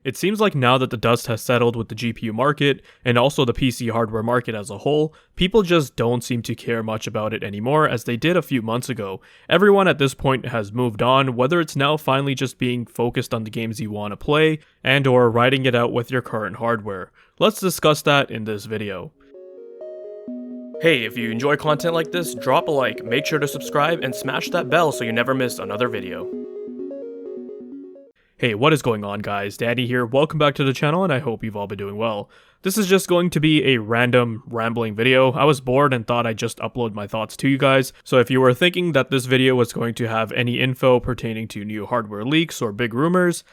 It seems like now that the dust has settled with the GPU market, and also the PC hardware market as a whole, people just don't seem to care much about it anymore as they did a few months ago. Everyone at this point has moved on, whether it's now finally just being focused on the games you want to play, and or riding it out with your current hardware. Let's discuss that in this video. Hey, if you enjoy content like this, drop a like, make sure to subscribe, and smash that bell so you never miss another video. Hey, what is going on guys? Daddy here, welcome back to the channel and I hope you've all been doing well. This is just going to be a random rambling video. I was bored and thought I'd just upload my thoughts to you guys. So if you were thinking that this video was going to have any info pertaining to new hardware leaks or big rumors,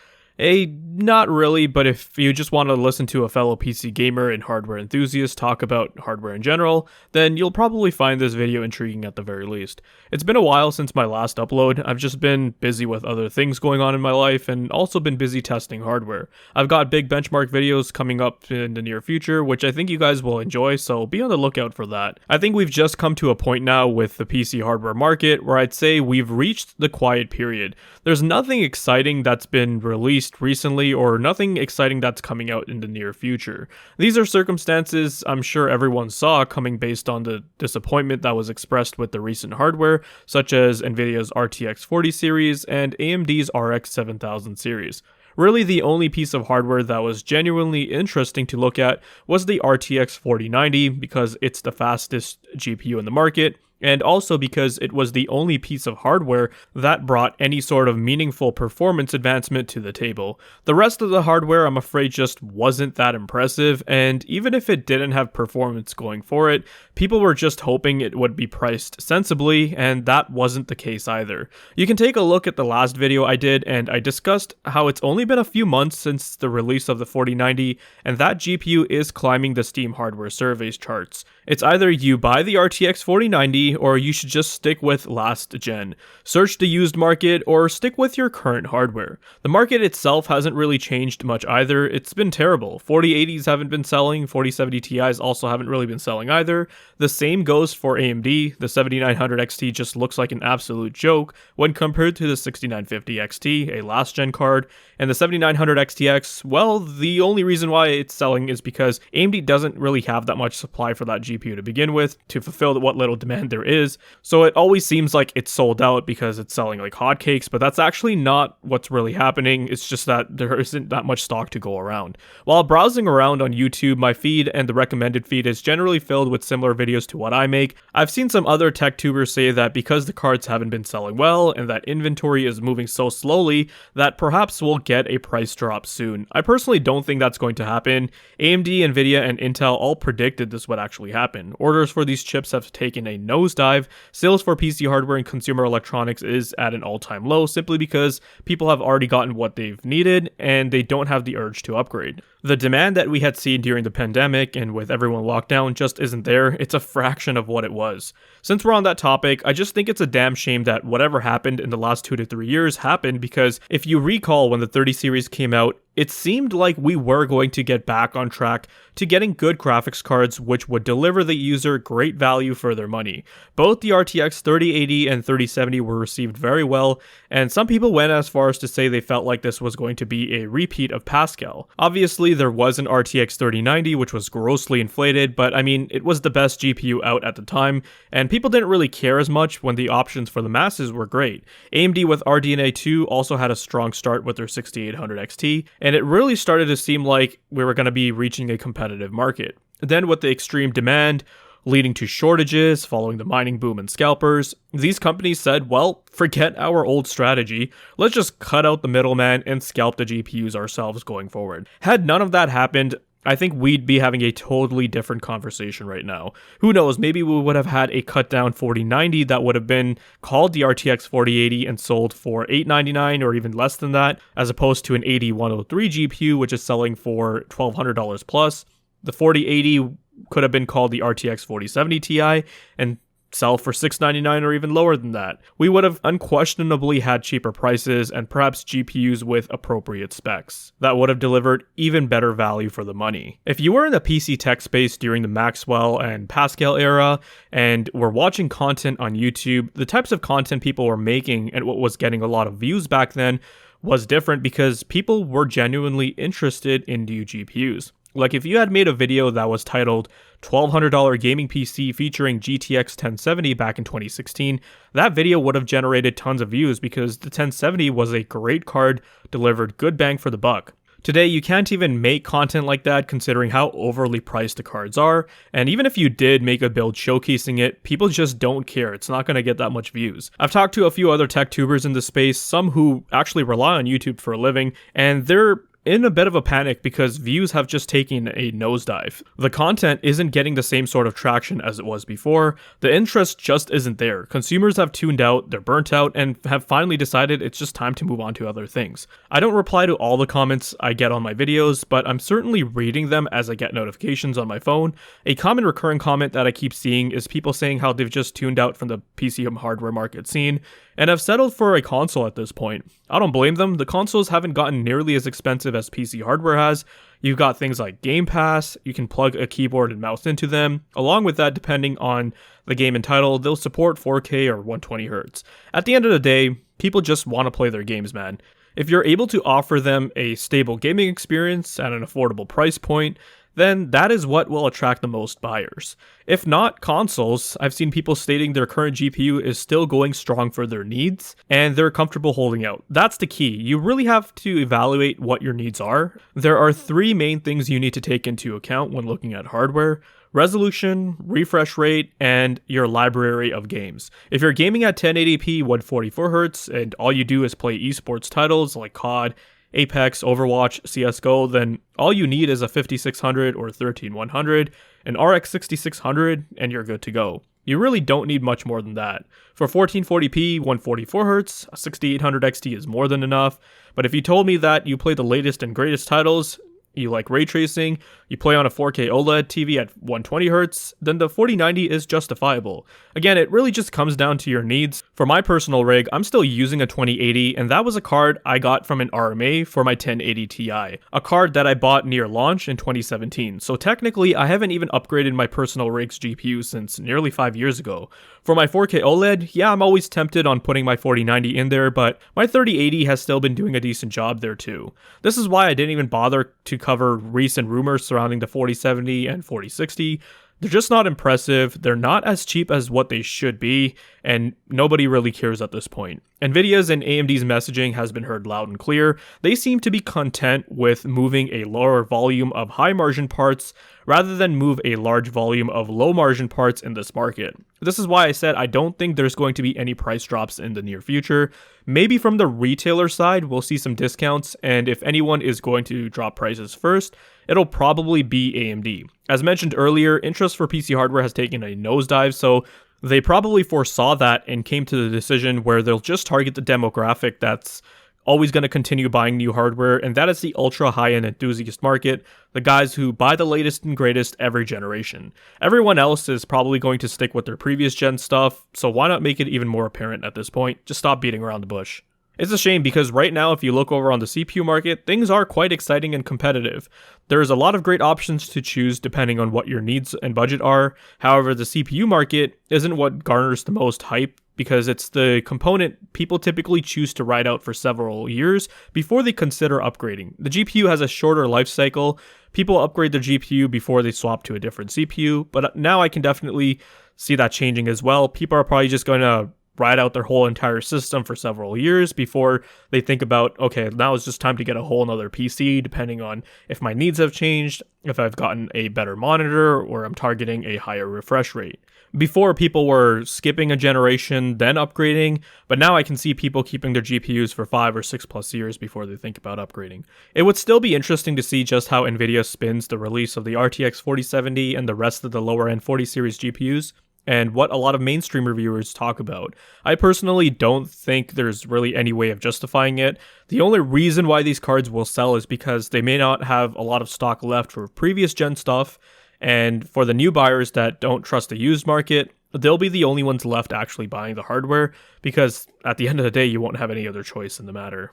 not really, but if you just want to listen to a fellow PC gamer and hardware enthusiast talk about hardware in general, then you'll probably find this video intriguing at the very least. It's been a while since my last upload. I've just been busy with other things going on in my life and also been busy testing hardware. I've got big benchmark videos coming up in the near future, which I think you guys will enjoy, so be on the lookout for that. I think we've just come to a point now with the PC hardware market where I'd say we've reached the quiet period. There's nothing exciting that's been released recently or nothing exciting that's coming out in the near future. These are circumstances I'm sure everyone saw coming based on the disappointment that was expressed with the recent hardware, such as Nvidia's RTX 40 series and AMD's RX 7000 series. Really, the only piece of hardware that was genuinely interesting to look at was the RTX 4090 because it's the fastest GPU in the market, and also because it was the only piece of hardware that brought any sort of meaningful performance advancement to the table. The rest of the hardware, I'm afraid, just wasn't that impressive, and even if it didn't have performance going for it, people were just hoping it would be priced sensibly, and that wasn't the case either. You can take a look at the last video I did, and I discussed how it's only been a few months since the release of the 4090, and that GPU is climbing the Steam hardware surveys charts. It's either you buy the RTX 4090 or you should just stick with last gen. Search the used market or stick with your current hardware. The market itself hasn't really changed much either. It's been terrible. 4080s haven't been selling, 4070 Ti's also haven't really been selling either. The same goes for AMD. The 7900 XT just looks like an absolute joke when compared to the 6950 XT, a last gen card, and the 7900 XTX. Well, the only reason why it's selling is because AMD doesn't really have that much supply for that GPU to begin with to fulfill what little demand there is, so it always seems like it's sold out because it's selling like hotcakes, but that's actually not what's really happening. It's just that there isn't that much stock to go around. While browsing around on YouTube, my feed and the recommended feed is generally filled with similar videos to what I make. I've seen some other tech tubers say that because the cards haven't been selling well and that inventory is moving so slowly that perhaps we'll get a price drop soon. I personally don't think that's going to happen. AMD, Nvidia, and Intel all predicted this would actually happen. Orders for these chips have taken a nosedive. Sales for PC hardware and consumer electronics is at an all-time low simply because people have already gotten what they've needed and they don't have the urge to upgrade. The demand that we had seen during the pandemic and with everyone locked down just isn't there. It's a fraction of what it was. Since we're on that topic, I just think it's a damn shame that whatever happened in the last 2 to 3 years happened, because if you recall when the 30 series came out, it seemed like we were going to get back on track to getting good graphics cards which would deliver the user great value for their money. Both the RTX 3080 and 3070 were received very well, and some people went as far as to say they felt like this was going to be a repeat of Pascal. Obviously, there was an RTX 3090 which was grossly inflated, but I mean, it was the best GPU out at the time, and people didn't really care as much when the options for the masses were great. AMD with RDNA 2 also had a strong start with their 6800 XT, and it really started to seem like we were going to be reaching a competitive market. Then with the extreme demand leading to shortages following the mining boom and scalpers, these companies said, well, forget our old strategy, let's just cut out the middleman and scalp the GPUs ourselves going forward. Had none of that happened, I think we'd be having a totally different conversation right now. Who knows, maybe we would have had a cut down 4090 that would have been called the RTX 4080 and sold for $899 or even less than that, as opposed to an 8103 GPU which is selling for $1,200 plus. The 4080 could have been called the RTX 4070 Ti and sell for $699 or even lower than that. We would have unquestionably had cheaper prices and perhaps GPUs with appropriate specs that would have delivered even better value for the money. If you were in the PC tech space during the Maxwell and Pascal era and were watching content on YouTube, the types of content people were making and what was getting a lot of views back then was different because people were genuinely interested in new GPUs. Like if you had made a video that was titled $1,200 gaming PC featuring GTX 1070 back in 2016, that video would have generated tons of views because the 1070 was a great card, delivered good bang for the buck. Today, you can't even make content like that considering how overly priced the cards are, and even if you did make a build showcasing it, people just don't care. It's not going to get that much views. I've talked to a few other tech tubers in the space, some who actually rely on YouTube for a living, and they're in a bit of a panic because views have just taken a nosedive. The content isn't getting the same sort of traction as it was before. The interest just isn't there. Consumers have tuned out, they're burnt out, and have finally decided it's just time to move on to other things. I don't reply to all the comments I get on my videos, but I'm certainly reading them as I get notifications on my phone. A common recurring comment that I keep seeing is people saying how they've just tuned out from the PC hardware market scene and have settled for a console at this point. I don't blame them. The consoles haven't gotten nearly as expensive as PC hardware has. You've got things like Game Pass, you can plug a keyboard and mouse into them. Along with that, depending on the game and title, they'll support 4K or 120Hz. At the end of the day, people just want to play their games, man. If you're able to offer them a stable gaming experience at an affordable price point, then that is what will attract the most buyers. If not consoles, I've seen people stating their current GPU is still going strong for their needs, and they're comfortable holding out. That's the key. You really have to evaluate what your needs are. There are three main things you need to take into account when looking at hardware: resolution, refresh rate, and your library of games. If you're gaming at 1080p 144Hz and all you do is play esports titles like COD, Apex, Overwatch, CSGO, then all you need is a 5600 or 13100, an RX 6600, and you're good to go. You really don't need much more than that. For 1440p 144Hz, a 6800 XT is more than enough, but if you told me that you play the latest and greatest titles, you like ray tracing, you play on a 4K OLED TV at 120Hz, then the 4090 is justifiable. Again, it really just comes down to your needs. For my personal rig, I'm still using a 2080, and that was a card I got from an RMA for my 1080 Ti, a card that I bought near launch in 2017. So technically, I haven't even upgraded my personal rig's GPU since nearly 5 years ago. For my 4K OLED, yeah, I'm always tempted on putting my 4090 in there, but my 3080 has still been doing a decent job there too. This is why I didn't even bother to cover recent rumors surrounding the 4070 and 4060. They're just not impressive, they're not as cheap as what they should be, and nobody really cares at this point. Nvidia's and AMD's messaging has been heard loud and clear. They seem to be content with moving a lower volume of high margin parts rather than move a large volume of low margin parts in this market. This is why I said I don't think there's going to be any price drops in the near future. Maybe from the retailer side, we'll see some discounts, and if anyone is going to drop prices first, it'll probably be AMD. As mentioned earlier, interest for PC hardware has taken a nosedive, so they probably foresaw that and came to the decision where they'll just target the demographic that's always going to continue buying new hardware, and that is the ultra high-end enthusiast market, the guys who buy the latest and greatest every generation. Everyone else is probably going to stick with their previous gen stuff, so why not make it even more apparent at this point? Just stop beating around the bush. It's a shame because right now, if you look over on the CPU market, things are quite exciting and competitive. There's a lot of great options to choose depending on what your needs and budget are. However, the CPU market isn't what garners the most hype because it's the component people typically choose to ride out for several years before they consider upgrading. The GPU has a shorter life cycle. People upgrade their GPU before they swap to a different CPU, but now I can definitely see that changing as well. People are probably just going to ride out their whole entire system for several years before they think about, okay, now it's just time to get a whole nother PC, depending on if my needs have changed, if I've gotten a better monitor, or I'm targeting a higher refresh rate. Before, people were skipping a generation, then upgrading, but now I can see people keeping their GPUs for 5 or 6 plus years before they think about upgrading. It would still be interesting to see just how Nvidia spins the release of the RTX 4070 and the rest of the lower end 40 series GPUs, and what a lot of mainstream reviewers talk about. I personally don't think there's really any way of justifying it. The only reason why these cards will sell is because they may not have a lot of stock left for previous gen stuff, and for the new buyers that don't trust the used market, they'll be the only ones left actually buying the hardware, because at the end of the day, you won't have any other choice in the matter.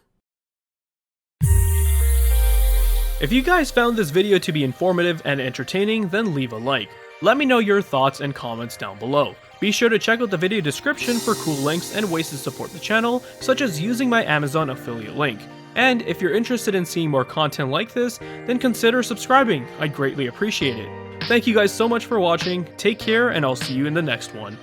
If you guys found this video to be informative and entertaining, then leave a like. Let me know your thoughts and comments down below. Be sure to check out the video description for cool links and ways to support the channel, such as using my Amazon affiliate link. And if you're interested in seeing more content like this, then consider subscribing, I'd greatly appreciate it. Thank you guys so much for watching, take care, and I'll see you in the next one.